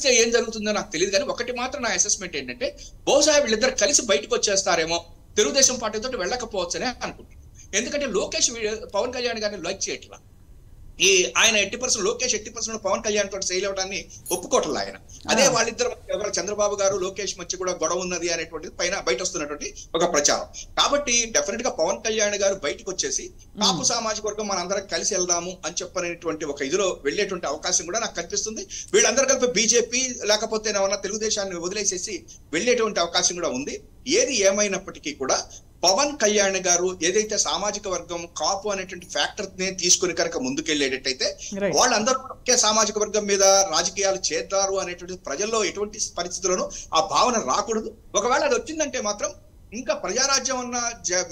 పరిస్థితి ఏం జరుగుతుందో నాకు తెలియదు, కానీ ఒకటి మాత్రం నా అసెస్మెంట్ ఏంటంటే బహుశా వీళ్ళిద్దరు కలిసి బయటకు వచ్చేస్తారేమో, తెలుగుదేశం పార్టీతో వెళ్ళకపోవచ్చనే అనుకుంటున్నాను. ఎందుకంటే లోకేష్ పవన్ కళ్యాణ్ గారిని లైక్ చేయట్లా. ఆయన 80% లోకేష్ 80% పవన్ కళ్యాణ్ తోటి సేల్ అవడాన్ని ఒప్పుకోవట్లేదు ఆయన. అదే వాళ్ళిద్దరు ఎవరు చంద్రబాబు గారు లోకేష్ మధ్య కూడా గొడవ ఉన్నది అనేటువంటిది పైన బయట వస్తున్నటువంటి ఒక ప్రచారం. కాబట్టి డెఫినెట్ గా పవన్ కళ్యాణ్ గారు బయటకు వచ్చేసి కాపు సామాజిక వర్గం మనందరం కలిసి వెళ్దాము అని చెప్పనేటువంటి ఒక ఇదిలో వెళ్లేటువంటి అవకాశం కూడా నాకు కనిపిస్తుంది. వీళ్ళందరూ కలిపి బీజేపీ లేకపోతే ఏమన్నా తెలుగుదేశాన్ని వదిలేసేసి వెళ్లేటువంటి అవకాశం కూడా ఉంది. ఏది ఏమైనప్పటికీ కూడా పవన్ కళ్యాణ్ గారు ఏదైతే సామాజిక వర్గం కాపు అనేటువంటి ఫ్యాక్టర్ నే తీసుకుని కనుక ముందుకెళ్లేటట్టయితే వాళ్ళందరూ ఒకే సామాజిక వర్గం మీద రాజకీయాలు చేస్తారు అనేటువంటి ప్రజల్లో ఎటువంటి పరిస్థితుల్లోనూ ఆ భావన రాకూడదు. ఒకవేళ అది వచ్చిందంటే మాత్రం ఇంకా ప్రజారాజ్యం అన్న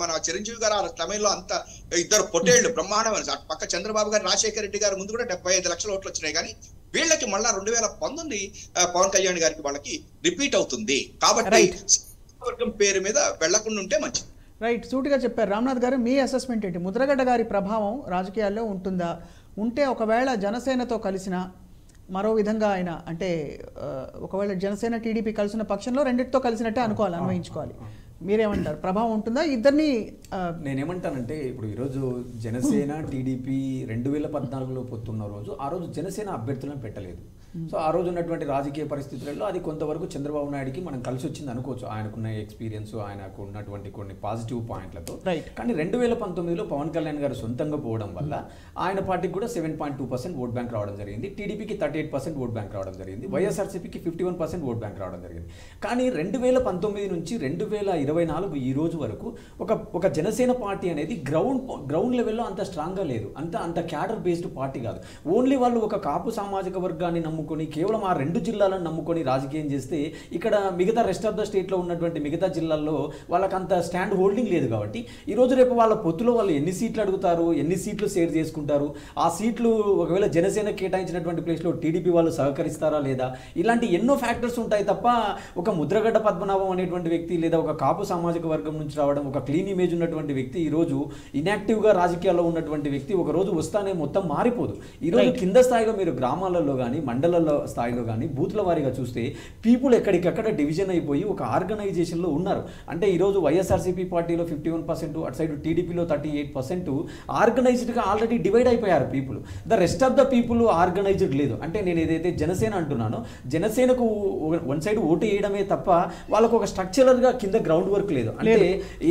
మన చిరంజీవి గారు ఆ తమిళలో అంత ఇద్దరు పొట్టేళ్లు బ్రహ్మాండమైన పక్క చంద్రబాబు గారు రాజశేఖర రెడ్డి గారు ముందు కూడా 75 లక్షల ఓట్లు వచ్చినాయి, కానీ వీళ్ళకి మళ్ళా 2019 పవన్ కళ్యాణ్ గారికి వాళ్ళకి రిపీట్ అవుతుంది. కాబట్టి వర్గం పేరు మీద వెళ్లకుండా ఉంటే మంచిది. రైట్, సూటిగా చెప్పారు రామ్నాథ్ గారు. మీ అసెస్మెంట్ ఏంటి? ముద్రగడ్డ గారి ప్రభావం రాజకీయాల్లో ఉంటుందా? ఉంటే ఒకవేళ జనసేనతో కలిసిన మరో విధంగా ఆయన అంటే ఒకవేళ జనసేన టీడీపీ కలిసిన పక్షంలో రెండింటితో కలిసినట్టే అనుకోవాలి, అన్వయించుకోవాలి. మీరేమంటారు? ప్రభావం ఉంటుందా ఇద్దరిని? నేనేమంటానంటే ఇప్పుడు ఈరోజు జనసేన టీడీపీ 2014లో పొత్తున్న రోజు ఆ రోజు జనసేన అభ్యర్థులను పెట్టలేదు. సో ఆ రోజు ఉన్నటువంటి రాజకీయ పరిస్థితులలో అది కొంతవరకు చంద్రబాబు నాయుడుకి మనం కలిసి వచ్చింది అనుకోవచ్చు, ఆయనకున్న ఎక్స్పీరియన్స్ ఆయనకు ఉన్నటువంటి కొన్ని పాజిటివ్ పాయింట్లతో. కానీ 2019లో పవన్ కళ్యాణ్ గారు సొంతంగా పోవడం వల్ల ఆయన పార్టీకి కూడా 7.2% ఓట్ బ్యాంక్ రావడం జరిగింది, టీడీపీకి 38% ఓట్ బ్యాంక్ రావడం జరిగింది, వైఎస్ఆర్సీపీకి 51% ఓట్ బ్యాంక్ రావడం జరిగింది. కానీ 2019 నుంచి 2024 ఈ రోజు వరకు ఒక జనసేన పార్టీ అనేది గ్రౌండ్ లెవెల్లో అంత స్ట్రాంగ్గా లేదు, అంత క్యాడర్ బేస్డ్ పార్టీ కాదు. ఓన్లీ వాళ్ళు ఒక కాపు సామాజిక వర్గాన్ని నమ్ముకొని కేవలం ఆ 2 జిల్లాలను నమ్ముకొని రాజకీయం చేస్తే ఇక్కడ మిగతా రెస్ట్ ఆఫ్ ద స్టేట్లో ఉన్నటువంటి మిగతా జిల్లాల్లో వాళ్ళకి అంత స్టాండ్ హోల్డింగ్ లేదు. కాబట్టి ఈరోజు రేపు వాళ్ళ పొత్తులో వాళ్ళు ఎన్ని సీట్లు అడుగుతారు, ఎన్ని సీట్లు షేర్ చేసుకుంటారు, ఆ సీట్లు ఒకవేళ జనసేన కేటాయించినటువంటి ప్లేస్లో టీడీపీ వాళ్ళు సహకరిస్తారా లేదా, ఇలాంటి ఎన్నో ఫ్యాక్టర్స్ ఉంటాయి తప్ప ఒక ముద్రగడ్డ పద్మనాభం అనేటువంటి వ్యక్తి లేదా ఒక కాపు సామాజిక వర్గం నుంచి రావడం ఒక క్లీన్ ఇమేజ్ ఉన్నటువంటి వ్యక్తి ఈరోజు ఇన్యాక్టివ్గా రాజకీయాల్లో ఉన్నటువంటి వ్యక్తి ఒక రోజు వస్తానే మొత్తం మారిపోదు. ఈరోజు కింద స్థాయిలో మీరు గ్రామాలలో కానీ మండలాల స్థాయిలో కానీ బూత్ల వారీగా చూస్తే పీపుల్ ఎక్కడికక్కడ డివిజన్ అయిపోయి ఒక ఆర్గనైజేషన్లో ఉన్నారు. అంటే ఈరోజు వైఎస్ఆర్సీపీ పార్టీలో 51%, అటు సైడ్ టీడీపీలో 38% ఆర్గనైజ్డ్గా ఆల్రెడీ డివైడ్ అయిపోయారు people. The rest of the people organised లేదు. అంటే నేను ఏదైతే జనసేన అంటున్నానో జనసేనకు వన్ సైడ్ ఓటు వేయడమే తప్ప వాళ్ళకు ఒక స్ట్రక్చరల్గా కింద గ్రౌండ్ వర్క్ లేదు. అంటే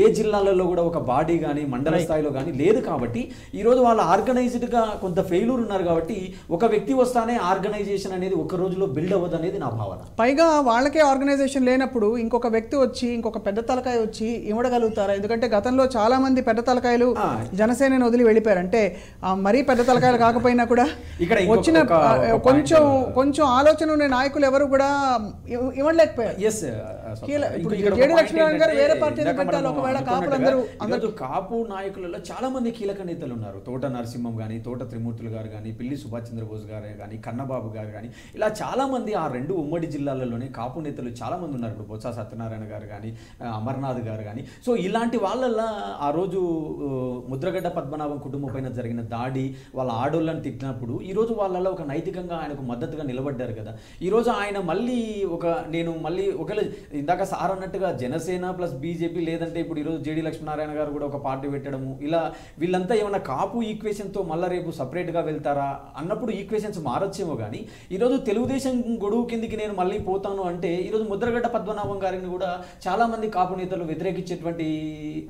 ఏ జిల్లాలలో కూడా ఒక బాడీ కానీ మండల స్థాయిలో కానీ లేదు. కాబట్టి ఈరోజు వాళ్ళు ఆర్గనైజ్డ్గా కొంత ఫెయిల్యూర్ ఉన్నారు. కాబట్టి ఒక వ్యక్తి వస్తానే ఆర్గనైజేషన్ అనేది ఒక రోజులో బిల్డ్ అవ్వదు అనేది నా భావన. పైగా వాళ్ళకే ఆర్గనైజేషన్ లేనప్పుడు ఇంకొక వ్యక్తి వచ్చి ఇంకొక పెద్ద తలకాయ వచ్చి ఇవ్వగలుగుతారా? ఎందుకంటే గతంలో చాలా మంది పెద్ద తలకాయలు జనసేనని వదిలి వెళ్ళిపోయారు. అంటే మరీ పెద్ద తలకాయలు కాకపోయినా కూడా ఇక్కడ వచ్చిన కొంచెం ఆలోచన ఉన్న నాయకులు ఎవరు కూడా ఇవ్వలేకపోయారు. కాపు నాయకులలో చాలా మంది కీలక నేతలు ఉన్నారు. తోట నరసింహం కానీ, తోట త్రిమూర్తులు గారు కానీ, పిల్లి సుభాష్ చంద్రబోస్ గారు కానీ, కన్నబాబు గారు కానీ, ఇలా చాలా మంది ఆ 2 ఉమ్మడి జిల్లాలలోనే కాపు నేతలు చాలా మంది ఉన్నారు. ఇప్పుడు బొత్స సత్యనారాయణ గారు కానీ, అమర్నాథ్ గారు కానీ. సో ఇలాంటి వాళ్ళల్లో ఆ రోజు ముద్రగడ్డ పద్మనాభం కుటుంబం పైన జరిగిన దాడి, వాళ్ళ ఆడోళ్ళని తిట్టినప్పుడు ఈరోజు వాళ్ళలో ఒక నైతికంగా ఆయనకు మద్దతుగా నిలబడ్డారు కదా. ఈరోజు ఆయన మళ్ళీ నేను ఒకవేళ ఇందాక సార్ అన్నట్టుగా జనసేన ప్లస్ బీజేపీ లేదంటే ఇప్పుడు ఈరోజు జేడీ లక్ష్మీనారాయణ గారు కూడా ఒక పార్టీ పెట్టడము, ఇలా వీళ్ళంతా ఏమన్నా కాపు ఈక్వేషన్తో మళ్ళీ రేపు సపరేట్గా వెళ్తారా అన్నప్పుడు ఈక్వేషన్స్ మారొచ్చేమో. కానీ ఈరోజు తెలుగుదేశం గొడుగు కిందికి నేను మళ్ళీ పోతాను అంటే ఈరోజు ముద్రగడ్డ పద్మనాభం గారిని కూడా చాలామంది కాపు నేతలు వ్యతిరేకించేటువంటి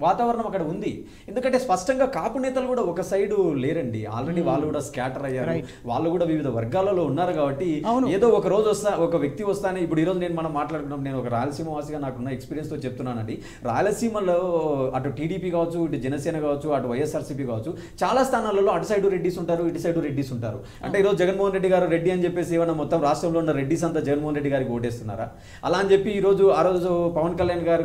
వాతావరణం అక్కడ ఉంది. ఎందుకంటే స్పష్టంగా కాపు నేతలు కూడా ఒక సైడు లేరండి, ఆల్రెడీ వాళ్ళు కూడా స్కాటర్ అయ్యారు, వాళ్ళు కూడా వివిధ వర్గాలలో ఉన్నారు. కాబట్టి ఏదో ఒక రోజు ఒక వ్యక్తి వస్తానే ఇప్పుడు ఈరోజు మనం మాట్లాడుకున్నాం. నేను ఒక రాయలసీమ వాసిగా నాకున్న ఎక్స్పీరియన్స్తో చెప్తున్నానండి. రాయలసీమలో అటు టీడీపీ కావచ్చు, ఇటు జనసేన కావచ్చు, అటు వైఎస్ఆర్సీపీ కావచ్చు, చాలా స్థానాలలో అటు సైడు రెడ్డిస్ ఉంటారు, ఇటు సైడు రెడ్డిస్ ఉంటారు. అంటే ఈరోజు జగన్మోహన్ రెడ్డి గారు రెడ్డి అని చెప్పేసి ఏమన్నా మొత్తం రాష్ట్రంలో ఉన్న రెడ్డిస్ అంతా జగన్మోహన్ రెడ్డి గారికి ఓటేస్తున్నారా? అలా అని చెప్పి ఆ రోజు పవన్ కళ్యాణ్ గారు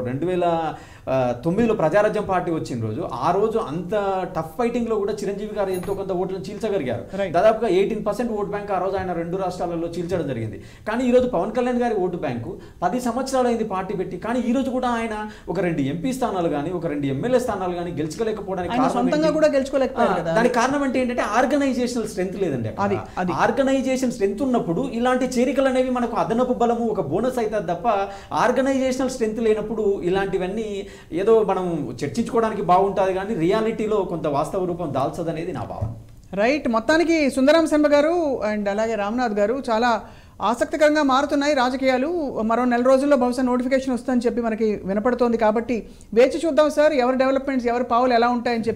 2009లో ప్రజారాజ్యం పార్టీ వచ్చిన రోజు ఆ రోజు అంత టఫ్ ఫైటింగ్ లో కూడా చిరంజీవి గారు ఎంతో కొంత ఓట్లను చీల్చగలిగారు. దాదాపుగా 18% ఓట్ బ్యాంక్ ఆ రోజు ఆయన 2 రాష్ట్రాలలో చీల్చడం జరిగింది. కానీ ఈ రోజు పవన్ కళ్యాణ్ గారి ఓటు బ్యాంకు 10 సంవత్సరాలు అయింది పార్టీ పెట్టి, కానీ ఈ రోజు కూడా ఆయన ఒక 2 ఎంపీ స్థానాలు కానీ, ఒక 2 ఎమ్మెల్యే స్థానాలు కానీ గెలుచుకోలేకపోవడానికి దానికి కారణం ఏంటంటే ఆర్గనైజేషనల్ స్ట్రెంత్ లేదండి. ఆర్గనైజేషన్ స్ట్రెంత్ ఉన్నప్పుడు ఇలాంటి చేరికలు అనేవి మనకు అదనపు బలము, ఒక బోనస్ అవుతుంది తప్ప ఆర్గనైజేషనల్ స్ట్రెంత్ లేనప్పుడు ఇలాంటివన్నీ ఏదో మనం చర్చించుకోవడానికి బాగుంటుంది కానీ రియాలిటీలో కొంత వాస్తవ రూపం దాల్చదు అనేది నా భావన. రైట్. మొత్తానికి సుందరం శర్మ గారు అండ్ అలాగే రామ్నాథ్ గారు చాలా ఆసక్తికరంగా మారుతున్నాయి రాజకీయాలు. మరో నెల రోజుల్లో బహుశా నోటిఫికేషన్ వస్తుందని చెప్పి మనకి వినపడుతోంది. కాబట్టి వేచి చూద్దాం సార్, ఎవరి డెవలప్మెంట్స్, ఎవరి పావులు ఎలా ఉంటాయని చెప్పి.